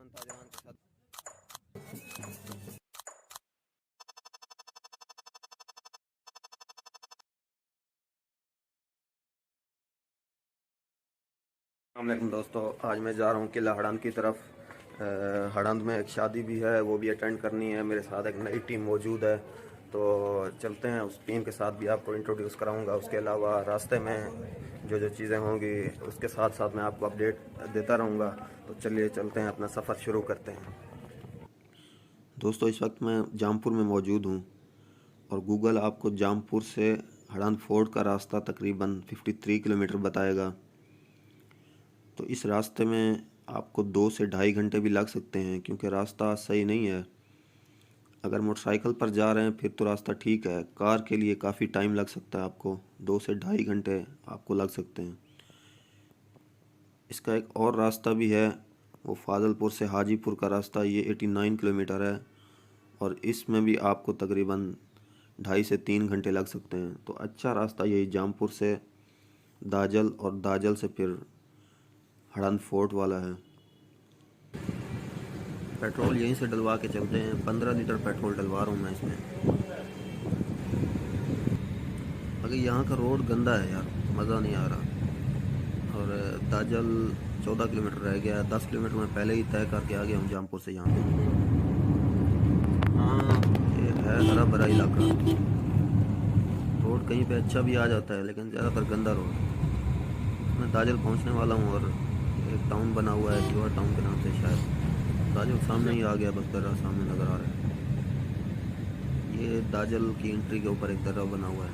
नौजवान ताजवान के साथ। अस्सलामुअलैकुम दोस्तों, आज मैं जा रहा हूँ किला हड़ंद की तरफ। हड़ंद में एक शादी भी है, वो भी अटेंड करनी है। मेरे साथ एक नई टीम मौजूद है, तो चलते हैं। उस टीम के साथ भी आपको इंट्रोड्यूस कराऊंगा। उसके अलावा रास्ते में जो जो चीज़ें होंगी उसके साथ साथ मैं आपको अपडेट देता रहूँगा। तो चलिए चलते हैं, अपना सफ़र शुरू करते हैं। दोस्तों, इस वक्त मैं जामपुर में मौजूद हूँ और गूगल आपको जामपुर से हड़ंद फोर्ट का रास्ता तकरीबन 53 किलोमीटर बताएगा। तो इस रास्ते में आपको 2 से ढाई घंटे भी लग सकते हैं, क्योंकि रास्ता सही नहीं है। अगर मोटरसाइकिल पर जा रहे हैं फिर तो रास्ता ठीक है, कार के लिए काफ़ी टाइम लग सकता है। आपको 2 से ढाई घंटे आपको लग सकते हैं। इसका एक और रास्ता भी है, वो फाजलपुर से हाजीपुर का रास्ता। ये 89 किलोमीटर है और इसमें भी आपको तकरीबन 2.5 से 3 घंटे लग सकते हैं। तो अच्छा रास्ता यही जामपुर से दाजल और दाजल से फिर हड़ंद फोर्ट वाला है। पेट्रोल यहीं से डलवा के चलते हैं। 15 लीटर पेट्रोल डलवा रहा हूँ मैं इसमें। अगर यहाँ का रोड गंदा है यार, मज़ा नहीं आ रहा। और दाजल 14 किलोमीटर रह गया है। 10 किलोमीटर मैं पहले ही तय करके आ गया हूँ जामपुर से यहाँ पे। हाँ, ये है हरा भरा इलाका। रोड कहीं पे अच्छा भी आ जाता है, लेकिन ज़्यादातर गंदा रोड है। मैं दाजल पहुँचने वाला हूँ और एक टाउन बना हुआ है, जीवा टाउन के नाम से शायद। दाजल सामने ही आ गया, बस दर्रा सामने नज़र आ रहा है। ये दाजल की एंट्री के ऊपर एक दर्रा बना हुआ है।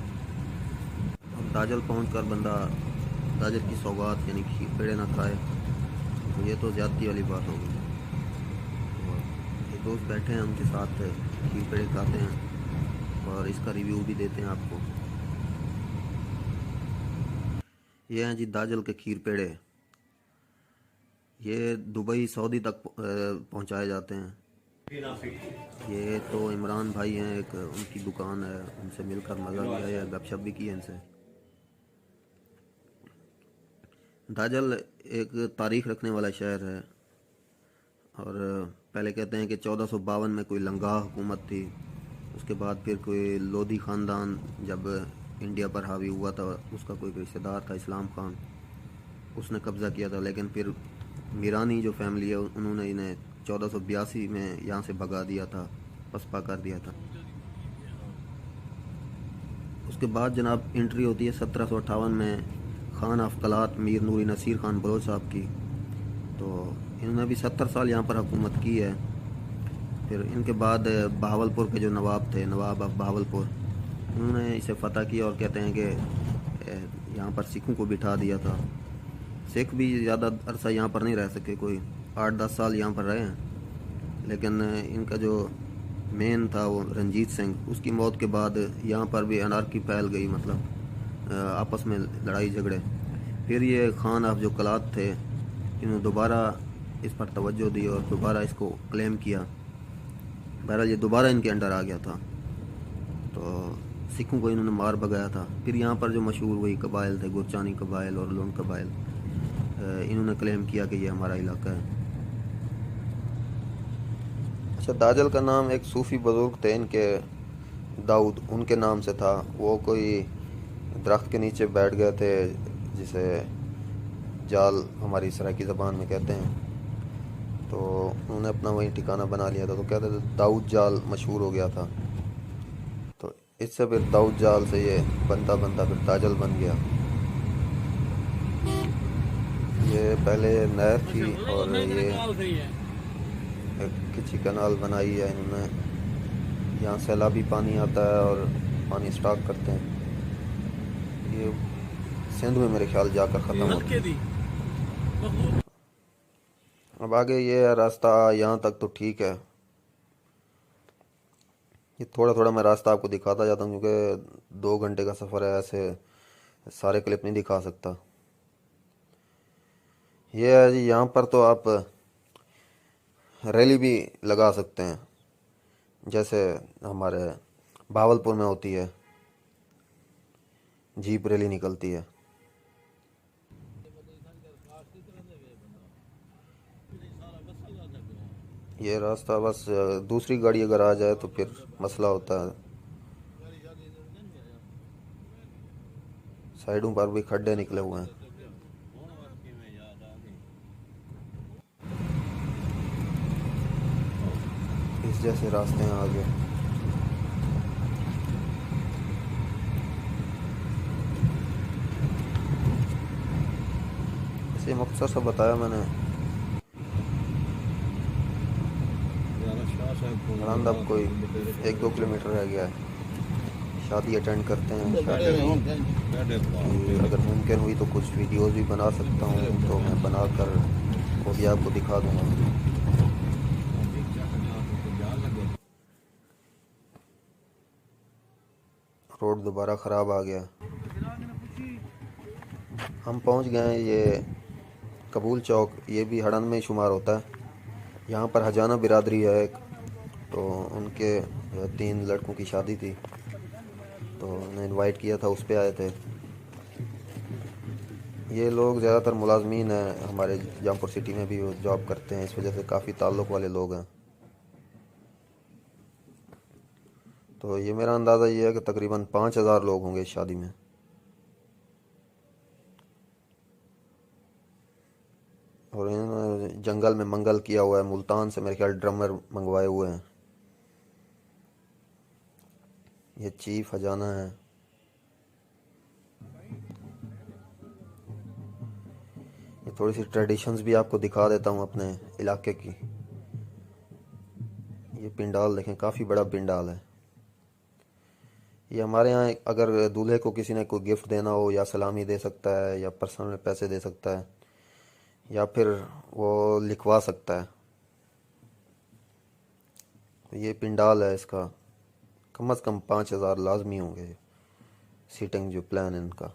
अब दाजल पहुंचकर बंदा दाजल की सौगात यानी खीर पेड़े ना खाए तो ये तो ज़्यादती वाली बात होगी। तो ये दोस्त बैठे हैं, उनके साथ खीर पेड़े खाते हैं और इसका रिव्यू भी देते हैं आपको। ये हैं जी दाजल के खीर पेड़े। ये दुबई सऊदी तक पहुंचाए जाते हैं। ये तो इमरान भाई हैं, एक उनकी दुकान है, उनसे मिलकर मज़ा भी आया, गपशप भी की है इनसे। दाजल एक तारीख रखने वाला शहर है और पहले कहते हैं कि 1452 में कोई लंगाह हुकूमत थी। उसके बाद फिर कोई लोधी ख़ानदान जब इंडिया पर हावी हुआ था, उसका कोई रिश्तेदार था इस्लाम खान, उसने कब्ज़ा किया था। लेकिन फिर मीरानी जो फैमिली है उन्होंने इन्हें 1482 में यहाँ से भगा दिया था, पसपा कर दिया था। उसके बाद जनाब एंट्री होती है 1758 में खान अफकलात मीर नूरी नसीर खान बलोच साहब की। तो इन्होंने भी 70 साल यहाँ पर हुकूमत की है। फिर इनके बाद बहावलपुर के जो नवाब थे, नवाब ऑफ बहावलपुर, उन्होंने इसे फ़तह किया और कहते हैं कि यहाँ पर सिखों को बिठा दिया था। सिख भी ज़्यादा अरसा यहाँ पर नहीं रह सके, कोई 8-10 साल यहाँ पर रहे हैं। लेकिन इनका जो मेन था वो रंजीत सिंह, उसकी मौत के बाद यहाँ पर भी अनारकी फैल गई, मतलब आपस में लड़ाई झगड़े। फिर ये खान ऑफ जो कलात थे, इन्होंने दोबारा इस पर तवज्जो दी और दोबारा इसको क्लेम किया। बहरहाल ये दोबारा इनके अंडर आ गया था, तो सिखों को इन्होंने मार भगाया था। फिर यहाँ पर जो मशहूर वही कबाइल थे, गुरचानी कबाइल और लोन कबाइल, इन्होंने क्लेम किया कि ये हमारा इलाका है। अच्छा, दाजल का नाम एक सूफ़ी बुज़ुर्ग थे इनके, दाऊद, उनके नाम से था। वो कोई दरख्त के नीचे बैठ गए थे, जिसे जाल हमारी सराइकी ज़बान में कहते हैं। तो उन्होंने अपना वहीं ठिकाना बना लिया था, तो कहते थे दाऊद जाल मशहूर हो गया था। तो इससे फिर दाऊद जाल से ये बनता बनता फिर दाजल बन गया। ये पहले नहर थी और ये एक किसी कनाल बनाई है इन्होंने। यहाँ सैलाबी पानी आता है और पानी स्टॉक करते हैं। ये सिंध में मेरे ख्याल जाकर ख़त्म होती है। अब आगे ये रास्ता यहाँ तक तो ठीक है। ये थोड़ा थोड़ा मैं रास्ता आपको दिखाता जाता हूँ, क्योंकि 2 घंटे का सफ़र है, ऐसे सारे क्लिप नहीं दिखा सकता। ये है जी, यहाँ पर तो आप रैली भी लगा सकते हैं, जैसे हमारे भावलपुर में होती है, जीप रैली निकलती है। ये रास्ता बस दूसरी गाड़ी अगर आ जाए तो फिर मसला होता है। साइडों पर भी खड्डे निकले हुए हैं। इस जैसे रास्ते हैं आगे। इसे मुख्तसर सा बताया मैंने। आनंद अब कोई 1-2 किलोमीटर रह गया है। शादी अटेंड करते हैं। शादी की अगर मुमकिन हुई तो कुछ वीडियोस भी बना सकता हूँ, तो मैं बना कर वो भी आपको दिखा दूँगा। रोड दोबारा ख़राब आ गया। हम पहुँच गए हैं ये कबूल चौक। ये भी हड़न में शुमार होता है। यहाँ पर हजाना बिरादरी है एक, तो उनके 3 लड़कों की शादी थी, तो उन्हें इनवाइट किया था, उस पे आए थे। ये लोग ज़्यादातर मुलाजमीन हैं, हमारे जौनपुर सिटी में भी वो जॉब करते हैं, इस वजह से काफ़ी ताल्लुक़ वाले लोग हैं। तो ये मेरा अंदाज़ा ये है कि तकरीबन 5,000 लोग होंगे इस शादी में। और इन्होंने जंगल में मंगल किया हुआ है। मुल्तान से मेरे ख्याल ड्रमर मंगवाए हुए हैं। ये चीफ हजाना है। ये थोड़ी सी ट्रेडिशंस भी आपको दिखा देता हूँ अपने इलाके की। ये पिंडाल देखें, काफ़ी बड़ा पिंडाल है। ये हमारे यहाँ अगर दूल्हे को किसी ने कोई गिफ्ट देना हो, या सलामी दे सकता है, या पर्सनल पैसे दे सकता है, या फिर वो लिखवा सकता है। तो ये पिंडाल है इसका। कम से कम 5,000 लाजमी होंगे सीटिंग जो प्लान है इनका।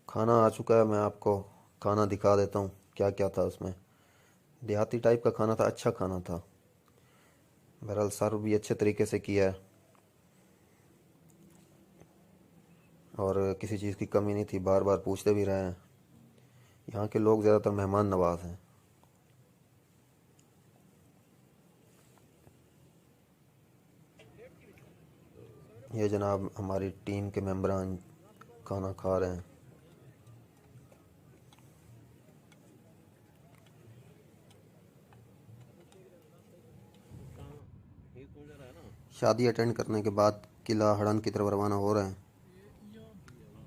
खाना आ चुका है, मैं आपको खाना दिखा देता हूँ क्या क्या था उसमें। देहाती टाइप का खाना था, अच्छा खाना था। बहरहाल सर्व भी अच्छे तरीके से किया है, और किसी चीज़ की कमी नहीं थी। बार बार पूछते भी रहे हैं। यहाँ के लोग ज़्यादातर मेहमान नवाज हैं। ये जनाब हमारी टीम के मेंबरान खाना खा रहे हैं। शादी अटेंड करने के बाद किला हड़न की तरफ रवाना हो रहे हैं।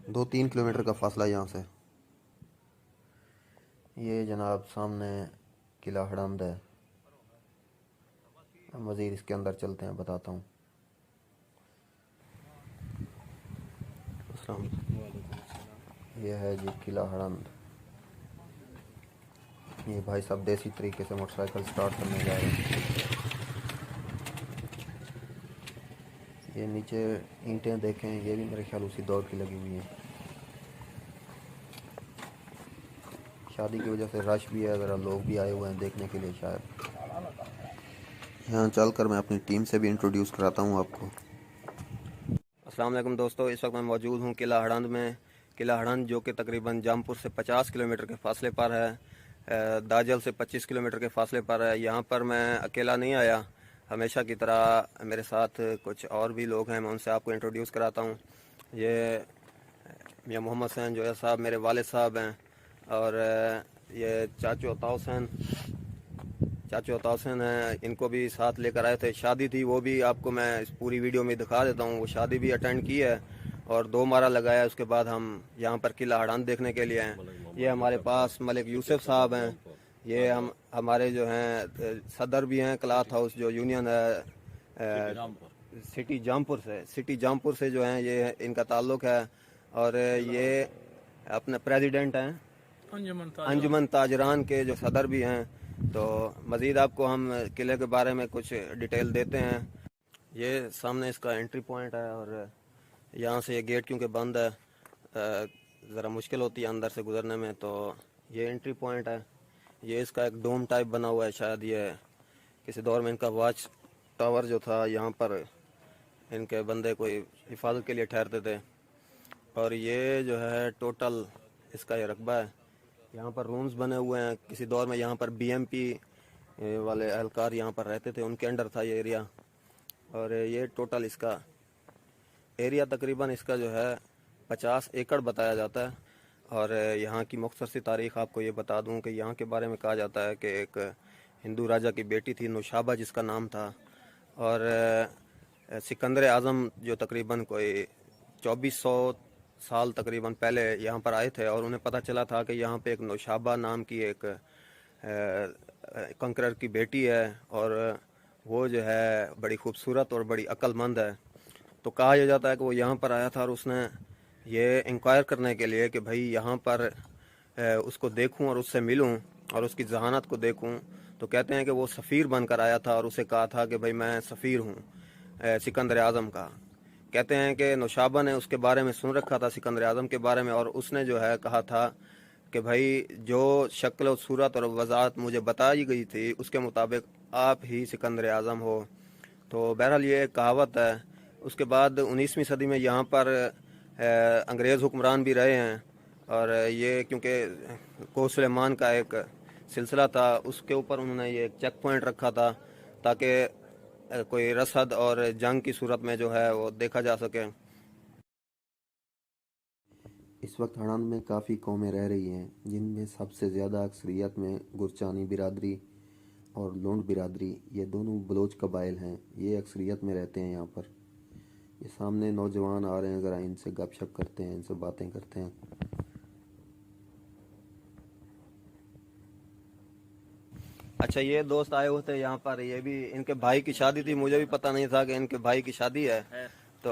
2-3 किलोमीटर का फासला यहाँ से। ये जनाब सामने किला हड़ंद है। मज़ीद इसके अंदर चलते हैं, बताता हूँ। ये है जी किला हड़ंद। ये भाई साहब देसी तरीके से मोटरसाइकिल स्टार्ट करने जा रहे हैं। ये नीचे ईंटें देखें, ये भी मेरे ख्याल उसी दौर की लगी हुई हैं। शादी की वजह से रश भी है, ज़रा लोग भी आए हुए हैं देखने के लिए शायद। यहाँ चलकर मैं अपनी टीम से भी इंट्रोड्यूस कराता हूँ आपको। अस्सलाम वालेकुम दोस्तों, इस वक्त मैं मौजूद हूँ किला हड़ंद में। किला हड़ंद जो कि तकरीबन जामपुर से 50 किलोमीटर के फासले पर है, दाजल से 25 किलोमीटर के फासले पर है। यहाँ पर मैं अकेला नहीं आया, हमेशा की तरह मेरे साथ कुछ और भी लोग हैं, मैं उनसे आपको इंट्रोड्यूस कराता हूँ। ये मियाँ मोहम्मद हुसैन जोया साहब मेरे वालिद साहब हैं, और ये चाचू अता हुसैन हैं, इनको भी साथ लेकर आए थे। शादी थी, वो भी आपको मैं इस पूरी वीडियो में दिखा देता हूँ। वो शादी भी अटेंड की है और 2 मारा लगाया। उसके बाद हम यहाँ पर किला हड़ंद देखने के लिए आए। ये हमारे पास मलिक यूसुफ साहब हैं। ये हम हमारे जो हैं सदर भी हैं क्लॉथ हाउस जो यूनियन है सिटी जामपुर से जो हैं, ये इनका ताल्लुक़ है। और ये अपने प्रेसिडेंट हैं अंजुमन ताजरान के जो सदर भी हैं। तो मज़ीद आपको हम किले के बारे में कुछ डिटेल देते हैं। ये सामने इसका एंट्री पॉइंट है, और यहाँ से ये गेट क्योंकि बंद है, ज़रा मुश्किल होती है अंदर से गुज़रने में, तो ये एंट्री पॉइंट है। ये इसका एक डोम टाइप बना हुआ है, शायद ये किसी दौर में इनका वॉच टावर जो था यहाँ पर इनके बंदे कोई हिफाजत के लिए ठहरते थे। और ये जो है टोटल इसका ये रकबा है। यहाँ पर रूम्स बने हुए हैं। किसी दौर में यहाँ पर बीएमपी वाले एहलकार यहाँ पर रहते थे, उनके अंडर था ये एरिया। और ये टोटल इसका एरिया तकरीबन इसका जो है 50 एकड़ बताया जाता है। और यहाँ की मुख्तसर सी तारीख़ आपको ये बता दूँ कि यहाँ के बारे में कहा जाता है कि एक हिंदू राजा की बेटी थी नौशाबा जिसका नाम था। और सिकंदर आज़म जो तकरीबन कोई 2400 साल तकरीबन पहले यहाँ पर आए थे और उन्हें पता चला था कि यहाँ पे एक नौशाबा नाम की एक कंकरर की बेटी है और वो जो है बड़ी खूबसूरत और बड़ी अक्लमंद है। तो कहा यह जाता है कि वो यहाँ पर आया था और उसने ये इंक्वायर करने के लिए कि भाई यहाँ पर उसको देखूं और उससे मिलूं और उसकी जहानत को देखूं। तो कहते हैं कि वो सफ़ीर बनकर आया था और उसे कहा था कि भाई मैं सफ़ीर हूँ सिकंदर आज़म का। कहते हैं कि नौशाबा ने उसके बारे में सुन रखा था सिकंदर आज़म के बारे में और उसने जो है कहा था कि भाई जो शक्ल और सूरत और वज़ाहत मुझे बताई गई थी उसके मुताबिक आप ही सिकंदर आज़म हो। तो बहरहाल ये एक कहावत है। उसके बाद 19वीं सदी में यहाँ पर अंग्रेज़ हुक्मरान भी रहे हैं और ये क्योंकि कोह सुलेमान का एक सिलसिला था उसके ऊपर उन्होंने ये एक चेक पॉइंट रखा था ताकि कोई रसद और जंग की सूरत में जो है वो देखा जा सके। इस वक्त हड़ान में काफ़ी कौमें रह रही हैं, जिनमें सबसे ज़्यादा अक्सरियत में गुरचानी बिरादरी और लोंड बिरादरी, ये दोनों बलोच कबाइल हैं। ये अक्सरियत में रहते हैं यहाँ पर। ये सामने नौजवान आ रहे हैं, ज़रा इनसे गपशप करते हैं, इनसे बातें करते हैं। अच्छा, ये दोस्त आए हुए थे यहाँ पर, ये भी इनके भाई की शादी थी। मुझे भी पता नहीं था कि इनके भाई की शादी है। तो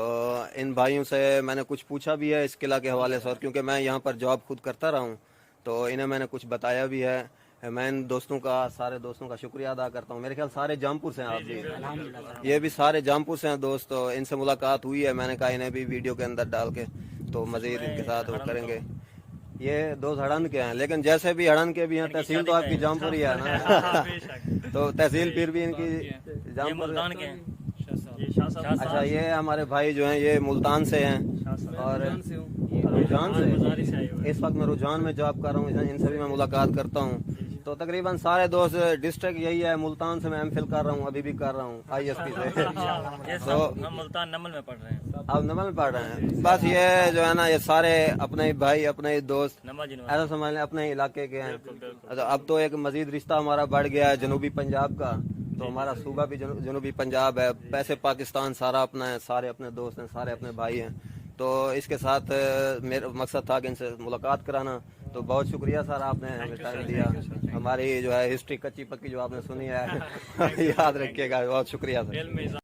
इन भाइयों से मैंने कुछ पूछा भी है इस किला के हवाले से, और क्योंकि मैं यहाँ पर जॉब खुद करता रहा हूँ तो इन्हें मैंने कुछ बताया भी है। मैं इन दोस्तों का, सारे दोस्तों का शुक्रिया अदा करता हूँ। मेरे ख्याल सारे जामपुर से हैं आप भी? ये भी सारे जामपुर से हैं दोस्त। तो इनसे मुलाकात हुई है, मैंने कहा इन्हें भी वीडियो के अंदर डाल के तो मज़ीद इनके साथ वो करेंगे। ये दोस्त हड़न के हैं, लेकिन जैसे भी हड़न के भी हैं, तहसील तो आपकी जामपुर ही है ना? तो तहसील फिर भी इनकी जामपुर के हैं। अच्छा, ये हमारे भाई जो हैं ये मुल्तान से हैं और रुझान से, इस वक्त मैं रुझान में जॉब कर रहा हूँ। इनसे भी मैं मुलाकात करता हूँ। तो तकरीबन सारे दोस्त, डिस्ट्रिक्ट यही है। मुल्तान से मैं एमफिल कर रहा हूँ, अभी भी कर रहा हूँ ISP से। तो हम मुल्तान नमल में पढ़ रहे हैं। अब नमल में पढ़ रहे हैं। बस ये जो है ना, ये सारे अपने ही भाई, अपने ही दोस्त, ऐसा समझ लें अपने ही इलाके के हैं। तो अब तो एक मजीद रिश्ता हमारा बढ़ गया है जनूबी पंजाब का। तो हमारा सूबा भी जनूबी पंजाब है। पैसे पाकिस्तान सारा अपना है, सारे अपने दोस्त हैं, सारे अपने भाई हैं। तो इसके साथ मेरा मकसद था कि इनसे मुलाकात कराना। तो बहुत शुक्रिया सर, आपने हमें टाइम दिया। हमारी जो है हिस्ट्री कच्ची पक्की जो आपने सुनी है याद रखिएगा। बहुत शुक्रिया सर।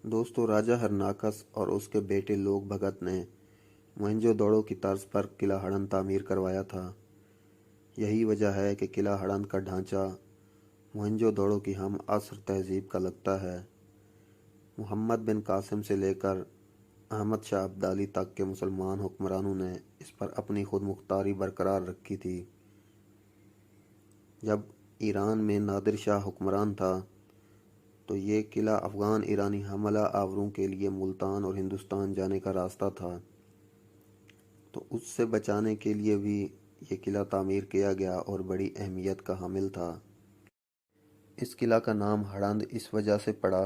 दोस्तों, राजा हरनाकस और उसके बेटे लोक भगत ने मोहनजोदड़ो की तर्ज पर किला हड़न तामीर करवाया था। यही वजह है कि किला हड़न का ढांचा मोहनजोदड़ो की हम असर तहजीब का लगता है। मोहम्मद बिन कासिम से लेकर अहमद शाह अब्दाली तक के मुसलमान हुक्मरानों ने इस पर अपनी खुद मुख्तारी बरकरार रखी थी। जब ईरान में नादिर शाह हुक्मरान था तो ये किला अफ़गान ईरानी हमला आवरों के लिए मुल्तान और हिंदुस्तान जाने का रास्ता था। तो उससे बचाने के लिए भी ये किला तामीर किया गया और बड़ी अहमियत का हामिल था। इस किला का नाम हड़ंद इस वजह से पड़ा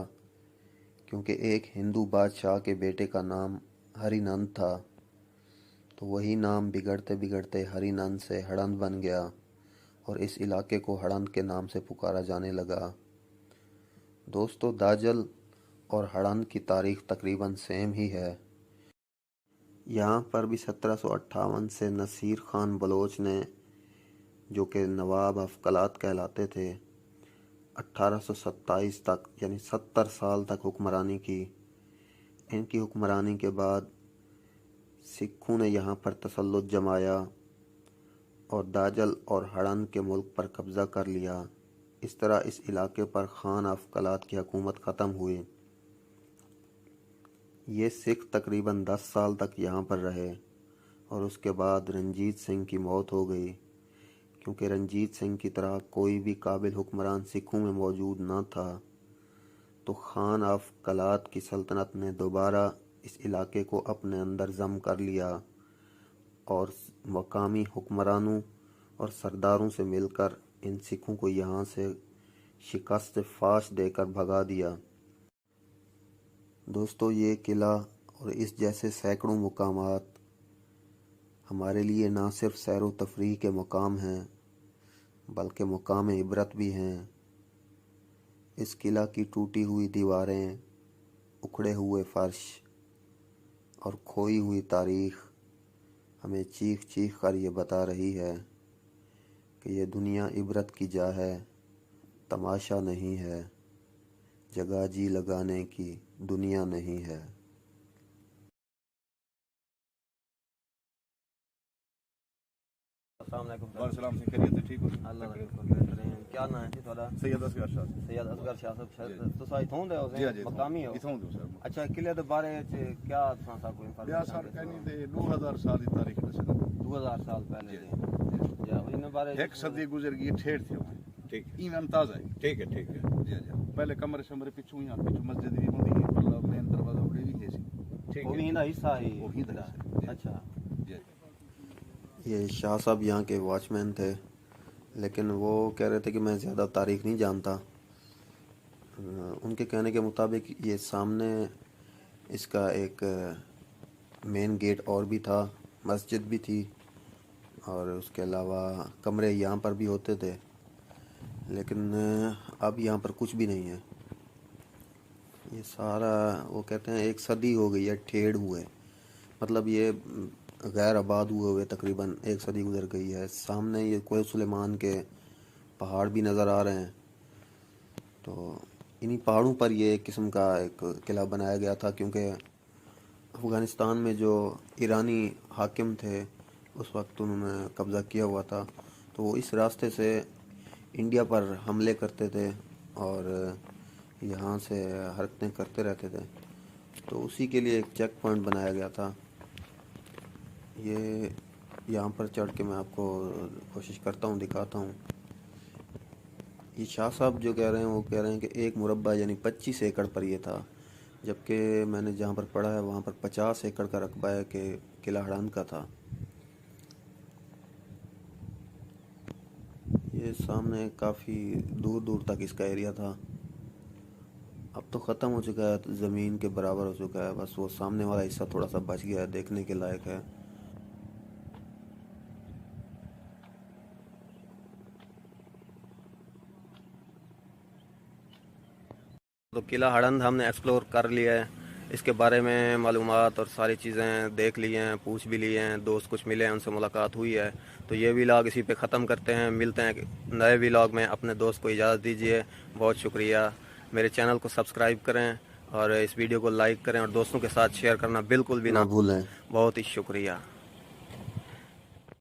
क्योंकि एक हिंदू बादशाह के बेटे का नाम हरिनंद था। तो वही नाम बिगड़ते बिगड़ते हरिनंद से हड़ंद बन गया और इस इलाके को हड़ंद के नाम से पुकारा जाने लगा। दोस्तों, दाजल और हड़ंद की तारीख तकरीबन सेम ही है। यहाँ पर भी 1758 से नसीर खान बलोच ने, जो कि नवाब ऑफ कलात कहलाते थे, 1827 तक यानी 70 साल तक हुक्मरानी की। इनकी हुक्मरानी के बाद सिखों ने यहाँ पर तसल्लुत जमाया और दाजल और हड़ंद के मुल्क पर कब्ज़ा कर लिया। इस तरह इस इलाके पर खान ऑफ कलात की हुकूमत ख़त्म हुई। ये सिख तकरीबन 10 साल तक यहाँ पर रहे और उसके बाद रंजीत सिंह की मौत हो गई क्योंकि रंजीत सिंह की तरह कोई भी काबिल हुक्मरान सिखों में मौजूद न था, तो खान ऑफ कलात की सल्तनत ने दोबारा इस इलाके को अपने अंदर जम कर लिया और मकामी हुक्मरानों और सरदारों से मिलकर इन सिखों को यहाँ से शिकस्त फाश देकर भगा दिया। दोस्तों, ये किला और इस जैसे सैकड़ों मुकामात हमारे लिए ना सिर्फ सैर व तफरीह के मुकाम हैं, बल्कि मुकाम इबरत भी हैं। इस किला की टूटी हुई दीवारें, उखड़े हुए फर्श और खोई हुई तारीख हमें चीख चीख कर ये बता रही है कि ये दुनिया इबरत की जा है, तमाशा नहीं है, जगह जी लगाने की दुनिया नहीं है। वालेकुम से खैरियत है, ठीक हो? अल्लाह का शुक्र बेहतरीन। क्या नाम है जी ਤੁਹਾਡਾ? सैयद असगर शाह। सैयद असगर शाह साहब, ਤੁਸੀਂ ਇੱਥੋਂ ਦੇ ਹੋ? जी जी, ਮਕਾਮੀ ਹੋ? इथों दो सर। अच्छा, किले ਦੇ ਬਾਰੇ ਚ क्या ਤੁਸਾਂ ਸਾ ਕੋਈ या सर कहनी दे 2000 साल की तारीख दस 2000 साल पहले जी। दे या इन बारे एक सदी गुजर गई, ठेठ थी वहाँ। ठीक है, इवन ताजा है। ठीक है जी जी। पहले कमरे शमरे पिछू यहाँ पिछू मस्जिद भी होती है, मतलब मेन दरवाजा उड़े भी है। ठीक वो भी इंदा हिस्सा ही वो भी हिस्सा है। अच्छा जी। ये शाह साहब यहाँ के वॉचमैन थे, लेकिन वो कह रहे थे कि मैं ज़्यादा तारीख नहीं जानता। उनके कहने के मुताबिक ये सामने इसका एक मेन गेट और भी था, मस्जिद भी थी, और उसके अलावा कमरे यहाँ पर भी होते थे, लेकिन अब यहाँ पर कुछ भी नहीं है। ये सारा वो कहते हैं एक सदी हो गई है ठेड़ हुए, मतलब ये गैर आबाद हुए तकरीबन एक सदी गुजर गई है। सामने ये कोह सुलेमान के पहाड़ भी नज़र आ रहे हैं, तो इन्हीं पहाड़ों पर ये एक किस्म का एक किला बनाया गया था, क्योंकि अफ़गानिस्तान में जो ईरानी हाकिम थे उस वक्त उन्होंने कब्ज़ा किया हुआ था, तो वो इस रास्ते से इंडिया पर हमले करते थे और यहाँ से हरकतें करते रहते थे, तो उसी के लिए एक चेक पॉइंट बनाया गया था। ये यहाँ पर चढ़ के मैं आपको कोशिश करता हूँ, दिखाता हूँ। ये शाह साहब जो कह रहे हैं वो कह रहे हैं कि एक मुरब्बा यानी 25 एकड़ पर ये था, जबकि मैंने जहाँ पर पढ़ा है वहाँ पर 50 एकड़ का रकबा है कि किला हड़ान का था। ये सामने काफ़ी दूर दूर तक इसका एरिया था, अब तो ख़त्म हो चुका है, ज़मीन के बराबर हो चुका है, बस वो सामने वाला हिस्सा थोड़ा सा बच गया है, देखने के लायक है। तो किला हड़ंद हमने एक्सप्लोर कर लिया है, इसके बारे में मालूमात और सारी चीज़ें देख ली हैं, पूछ भी लिए हैं, दोस्त कुछ मिले हैं, उनसे मुलाकात हुई है। तो ये व्लॉग इसी पे ख़त्म करते हैं, मिलते हैं नए व्लॉग में। अपने दोस्त को इजाज़त दीजिए, बहुत शुक्रिया। मेरे चैनल को सब्सक्राइब करें और इस वीडियो को लाइक करें और दोस्तों के साथ शेयर करना बिल्कुल भी ना भूलें। बहुत ही शुक्रिया।